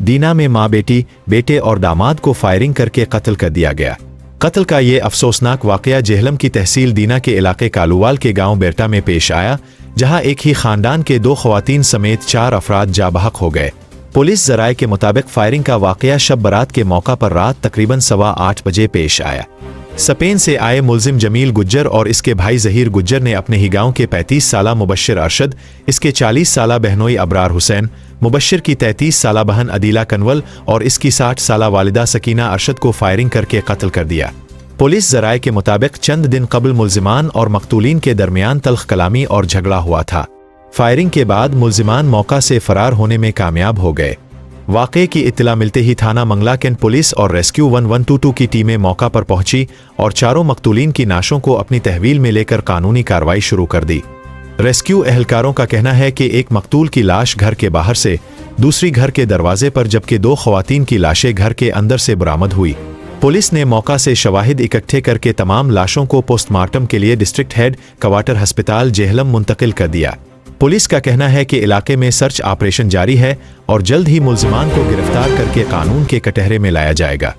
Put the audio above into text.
दीना में मां बेटे और दामाद को फायरिंग करके कत्ल कर दिया गया। कत्ल का ये अफसोसनाक वाकया जेहलम की तहसील दीना के इलाके कालूवाल के गांव बेरटा में पेश आया, जहां एक ही खानदान के 2 खवातीन समेत 4 अफराद जाबहक हो गए। पुलिस जराये के मुताबिक फायरिंग का वाकया शब बारात के मौका पर रात तकरीबन 8:15 बजे पेश आया। स्पेन से आए मुलजिम जमील गुज्जर और इसके भाई जहीर गुज्जर ने अपने ही गांव के 35 साला मुबश्शिर अरशद, इसके 40 साला बहनोई अबरार हुसैन, मुबश्शिर की 33 साला बहन अदीला कनवल और इसकी 60 साला वालिदा सकीना अरशद को फायरिंग करके कत्ल कर दिया। पुलिस जराये के मुताबिक चंद दिन कबल मुलजिमान और मकतूलीन के दरमियान तल्ख कलामी और झगड़ा हुआ था। फायरिंग के बाद मुलजिमान मौका से फरार होने में कामयाब हो गए। वाक़े की इत्तला मिलते ही थाना मंगला कैंट पुलिस और रेस्क्यू 1122 की टीमें मौका पर पहुंची और चारों मकतूलीन की नाशों को अपनी तहवील में लेकर कानूनी कार्रवाई शुरू कर दी। रेस्क्यू एहलकारों का कहना है कि एक मकतूल की लाश घर के बाहर से, दूसरी घर के दरवाजे पर, जबकि 2 खवातीन की लाशें घर के अंदर से बरामद हुई। पुलिस ने मौका से शवाहिद इकट्ठे करके तमाम लाशों को पोस्टमार्टम के लिए डिस्ट्रिक्ट हेड क्वार्टर अस्पताल जेहलम मुंतकिल कर दिया। पुलिस का कहना है कि इलाके में सर्च ऑपरेशन जारी है और जल्द ही मुलजिमान को गिरफ्तार करके कानून के कटहरे में लाया जाएगा।